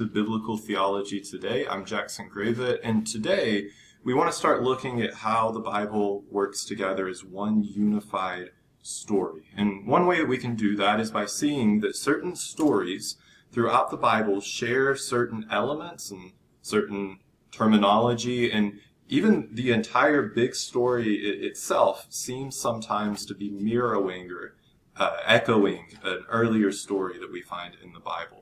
to Biblical Theology Today. I'm Jackson Gravett, and today we want to start looking at how the Bible works together as one unified story. And one way that we can do that is by seeing that certain stories throughout the Bible share certain elements and certain terminology, and even the entire big story itself seems sometimes to be mirroring or echoing an earlier story that we find in the Bible.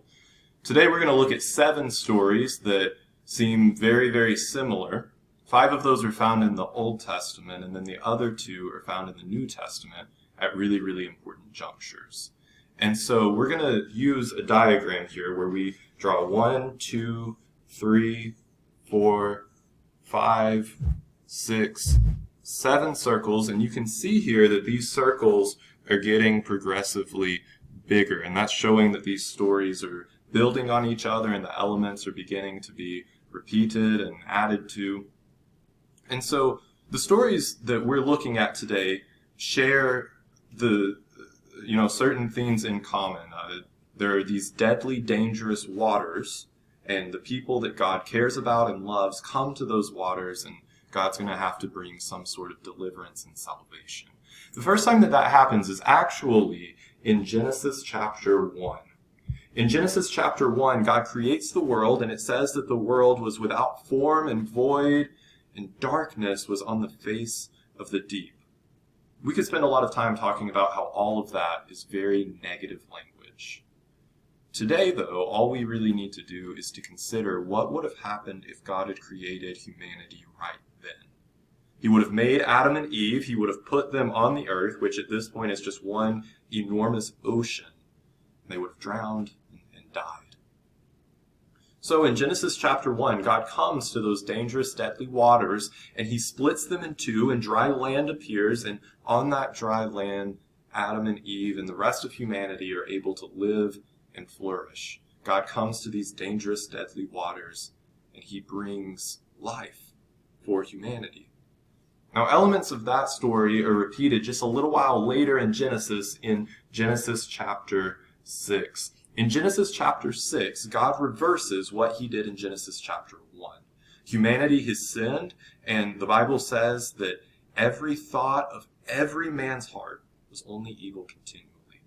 Today we're going to look at 7 stories that seem very, very similar. 5 of those are found in the Old Testament, and then the other 2 are found in the New Testament at really, really important junctures. And so we're going to use a diagram here where we draw 1, 2, 3, 4, 5, 6, 7 circles, and you can see here that these circles are getting progressively bigger, and that's showing that these stories are building on each other and the elements are beginning to be repeated and added to. And so the stories that we're looking at today share certain things in common. There are these deadly, dangerous waters, and the people that God cares about and loves come to those waters, and God's going to have to bring some sort of deliverance and salvation. The first time that happens is actually in Genesis chapter 1. In Genesis chapter 1, God creates the world, and it says that the world was without form and void, and darkness was on the face of the deep. We could spend a lot of time talking about how all of that is very negative language. Today, though, all we really need to do is to consider what would have happened if God had created humanity right then. He would have made Adam and Eve, he would have put them on the earth, which at this point is just one enormous ocean. They would have drowned and died. So in Genesis chapter 1, God comes to those dangerous, deadly waters, and he splits them in two, and dry land appears, and on that dry land, Adam and Eve and the rest of humanity are able to live and flourish. God comes to these dangerous, deadly waters, and he brings life for humanity. Now, elements of that story are repeated just a little while later in Genesis chapter 6. In Genesis chapter 6, God reverses what he did in Genesis chapter 1. Humanity has sinned, and the Bible says that every thought of every man's heart was only evil continually.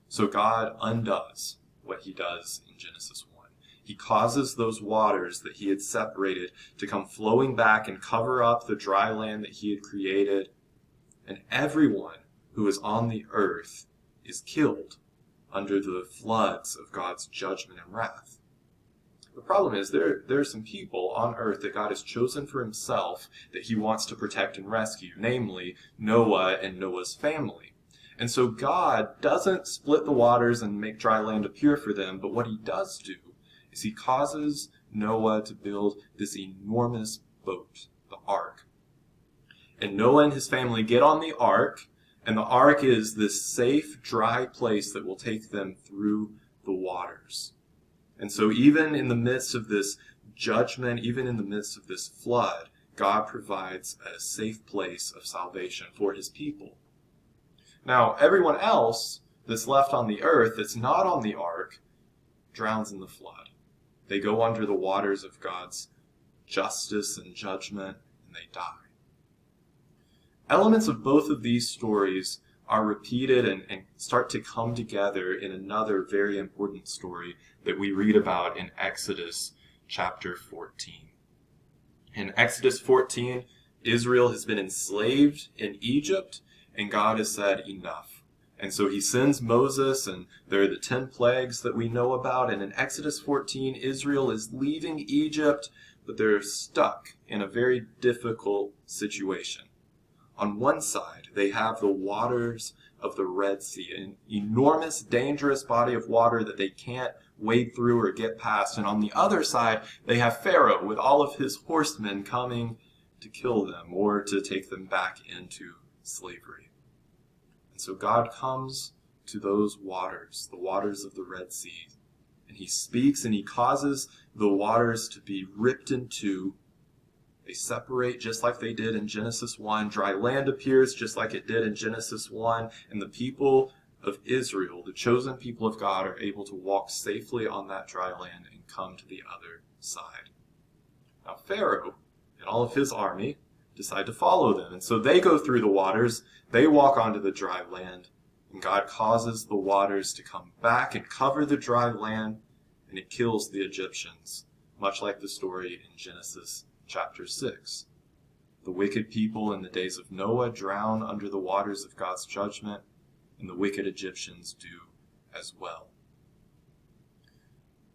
So God undoes what he does in Genesis 1. He causes those waters that he had separated to come flowing back and cover up the dry land that he had created, and everyone who is on the earth is killed under the floods of God's judgment and wrath. The problem is there are some people on earth that God has chosen for himself that he wants to protect and rescue, namely Noah and Noah's family. And so God doesn't split the waters and make dry land appear for them, but what he does do is he causes Noah to build this enormous boat, the ark. And Noah and his family get on the ark, and the ark is this safe, dry place that will take them through the waters. And so even in the midst of this judgment, even in the midst of this flood, God provides a safe place of salvation for his people. Now, everyone else that's left on the earth that's not on the ark drowns in the flood. They go under the waters of God's justice and judgment, and they die. Elements of both of these stories are repeated and start to come together in another very important story that we read about in Exodus chapter 14. In Exodus 14, Israel has been enslaved in Egypt, and God has said enough. And so he sends Moses, and there are the 10 plagues that we know about, and in Exodus 14, Israel is leaving Egypt, but they're stuck in a very difficult situation. On one side, they have the waters of the Red Sea, an enormous, dangerous body of water that they can't wade through or get past. And on the other side, they have Pharaoh with all of his horsemen coming to kill them or to take them back into slavery. And so God comes to those waters, the waters of the Red Sea, and he speaks and he causes the waters to be ripped in two. They separate just like they did in Genesis 1. Dry land appears just like it did in Genesis 1. And the people of Israel, the chosen people of God, are able to walk safely on that dry land and come to the other side. Now Pharaoh and all of his army decide to follow them, and so they go through the waters, they walk onto the dry land, and God causes the waters to come back and cover the dry land, and it kills the Egyptians, much like the story in Genesis chapter 6. The wicked people in the days of Noah drown under the waters of God's judgment, and the wicked Egyptians do as well.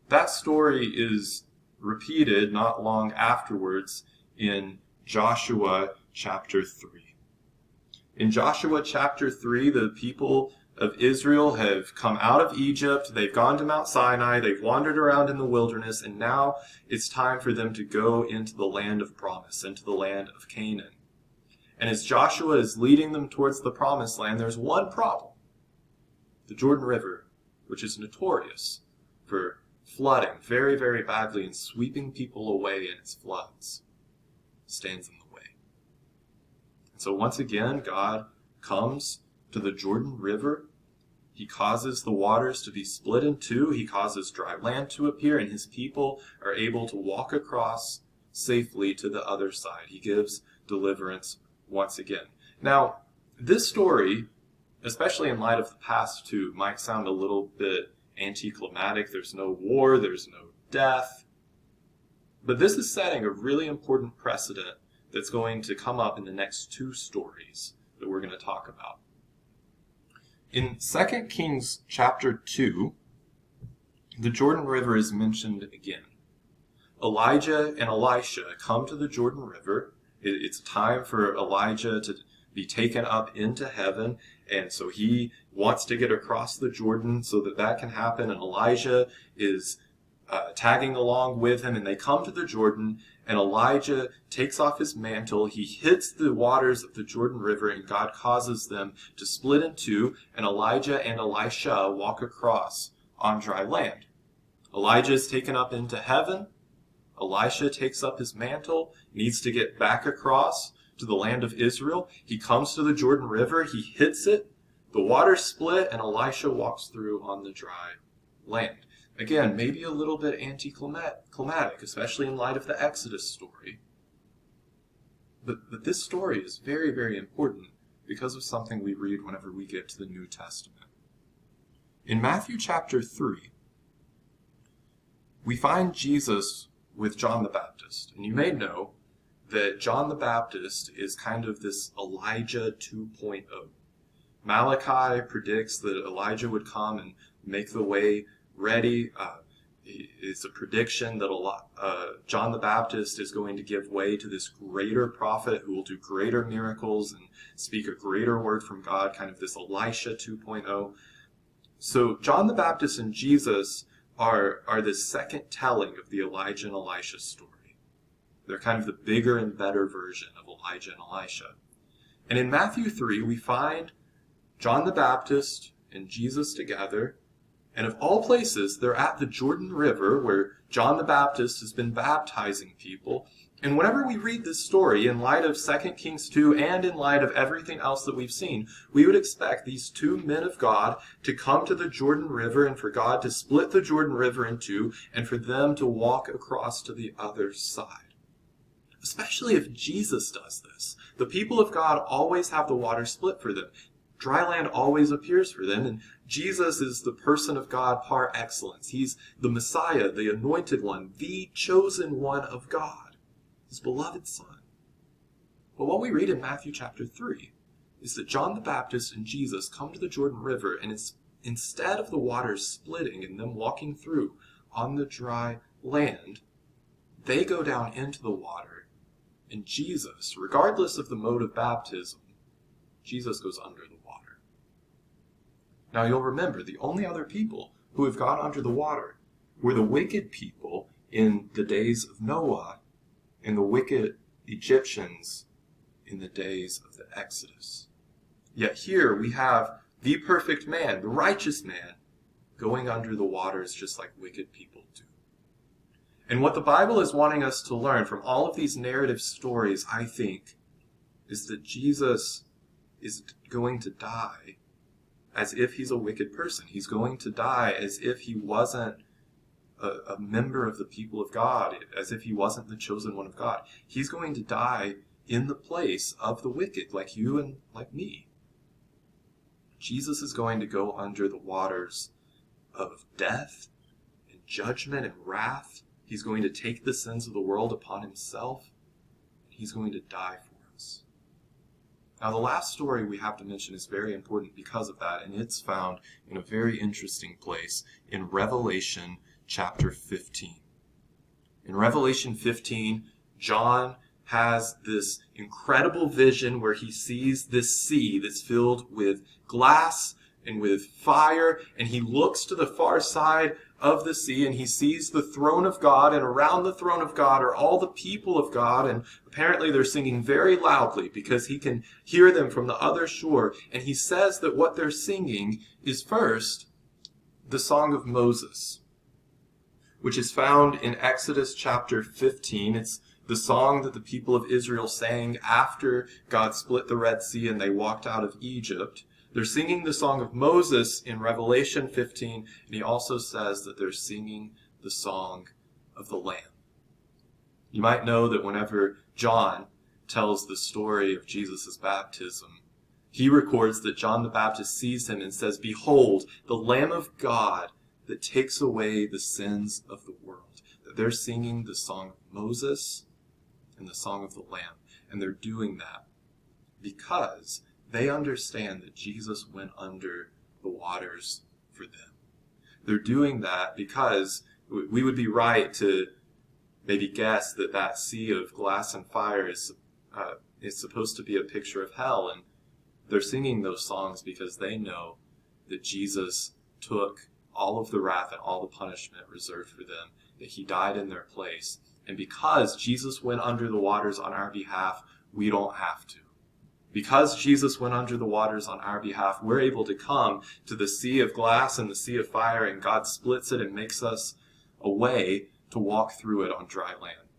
That story is repeated not long afterwards in Joshua chapter 3. In Joshua chapter 3, the people of Israel have come out of Egypt, they've gone to Mount Sinai, they've wandered around in the wilderness, and now it's time for them to go into the land of promise, into the land of Canaan. And as Joshua is leading them towards the promised land, there's one problem. The Jordan River, which is notorious for flooding very, very badly and sweeping people away in its floods, stands in the way. And so once again, God comes to the Jordan River. He causes the waters to be split in two. He causes dry land to appear, and his people are able to walk across safely to the other side. He gives deliverance once again. Now, this story, especially in light of the past two, might sound a little bit anticlimactic. There's no war, there's no death. But this is setting a really important precedent that's going to come up in the next two stories that we're going to talk about. In 2 Kings chapter 2, the Jordan River is mentioned again. Elijah and Elisha come to the Jordan River. It's time for Elijah to be taken up into heaven, and so he wants to get across the Jordan so that can happen, and Elijah is tagging along with him, and they come to the Jordan, and Elijah takes off his mantle, he hits the waters of the Jordan River, and God causes them to split in two, and Elijah and Elisha walk across on dry land. Elijah is taken up into heaven, Elisha takes up his mantle, needs to get back across to the land of Israel. He comes to the Jordan River, he hits it, the waters split, and Elisha walks through on the dry land. Again, maybe a little bit anticlimactic, especially in light of the Exodus story. But this story is very, very important because of something we read whenever we get to the New Testament. In Matthew chapter 3, we find Jesus with John the Baptist. And you may know that John the Baptist is kind of this Elijah 2.0. Malachi predicts that Elijah would come and make the way ready. It's a prediction that John the Baptist is going to give way to this greater prophet who will do greater miracles and speak a greater word from God, kind of this Elisha 2.0. So John the Baptist and Jesus are the second telling of the Elijah and Elisha story. They're kind of the bigger and better version of Elijah and Elisha. And in Matthew 3, we find John the Baptist and Jesus together. And of all places, they're at the Jordan River where John the Baptist has been baptizing people. And whenever we read this story, in light of 2 Kings 2 and in light of everything else that we've seen, we would expect these two men of God to come to the Jordan River and for God to split the Jordan River in two and for them to walk across to the other side. Especially if Jesus does this. The people of God always have the water split for them. Dry land always appears for them, and Jesus is the person of God par excellence. He's the Messiah, the anointed one, the chosen one of God, his beloved Son. But what we read in Matthew chapter 3 is that John the Baptist and Jesus come to the Jordan River, and instead of the waters splitting and them walking through on the dry land, they go down into the water, and Jesus, regardless of the mode of baptism, Jesus goes under the water. Now you'll remember, the only other people who have gone under the water were the wicked people in the days of Noah and the wicked Egyptians in the days of the Exodus. Yet here we have the perfect man, the righteous man, going under the waters just like wicked people do. And what the Bible is wanting us to learn from all of these narrative stories, I think, is that Jesus is going to die as if he's a wicked person. He's going to die as if he wasn't a member of the people of God, as if he wasn't the chosen one of God. He's going to die in the place of the wicked, like you and like me. Jesus is going to go under the waters of death and judgment and wrath. He's going to take the sins of the world upon himself. He's going to die for us. Now, the last story we have to mention is very important because of that, and it's found in a very interesting place in Revelation chapter 15. In Revelation 15, John has this incredible vision where he sees this sea that's filled with glass and with fire, and he looks to the far side of the sea and he sees the throne of God, and around the throne of God are all the people of God, and apparently they're singing very loudly because he can hear them from the other shore. And he says that what they're singing is first the Song of Moses, which is found in Exodus chapter 15. It's the song that the people of Israel sang after God split the Red Sea and they walked out of Egypt. They're singing the Song of Moses in Revelation 15, and he also says that they're singing the Song of the Lamb. You might know that whenever John tells the story of Jesus' baptism, he records that John the Baptist sees him and says, "Behold, the Lamb of God that takes away the sins of the world." That they're singing the Song of Moses and the Song of the Lamb. And they're doing that because they understand that Jesus went under the waters for them. They're doing that because we would be right to maybe guess that that sea of glass and fire is supposed to be a picture of hell. And they're singing those songs because they know that Jesus took all of the wrath and all the punishment reserved for them, that he died in their place. And because Jesus went under the waters on our behalf, we don't have to. Because Jesus went under the waters on our behalf, we're able to come to the sea of glass and the sea of fire, and God splits it and makes us a way to walk through it on dry land.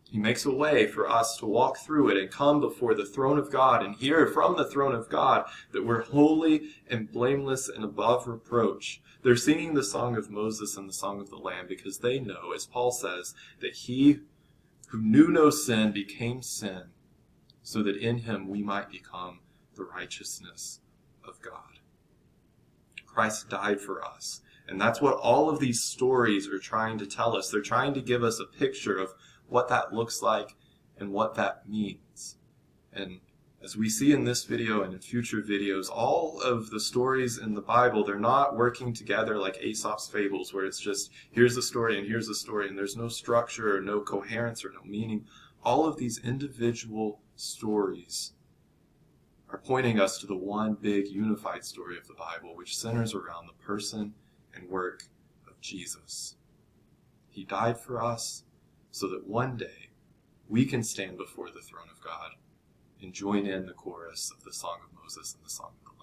He makes a way for us to walk through it and come before the throne of God and hear from the throne of God that we're holy and blameless and above reproach. They're singing the Song of Moses and the Song of the Lamb because they know, as Paul says, that he who knew no sin became sin, so that in him we might become the righteousness of God. Christ died for us. And that's what all of these stories are trying to tell us. They're trying to give us a picture of what that looks like and what that means. And as we see in this video and in future videos, all of the stories in the Bible, they're not working together like Aesop's fables, where it's just, here's a story and here's a story, and there's no structure or no coherence or no meaning. All of these individual stories are pointing us to the one big unified story of the Bible, which centers around the person and work of Jesus. He died for us so that one day we can stand before the throne of God and join in the chorus of the Song of Moses and the Song of the Lamb.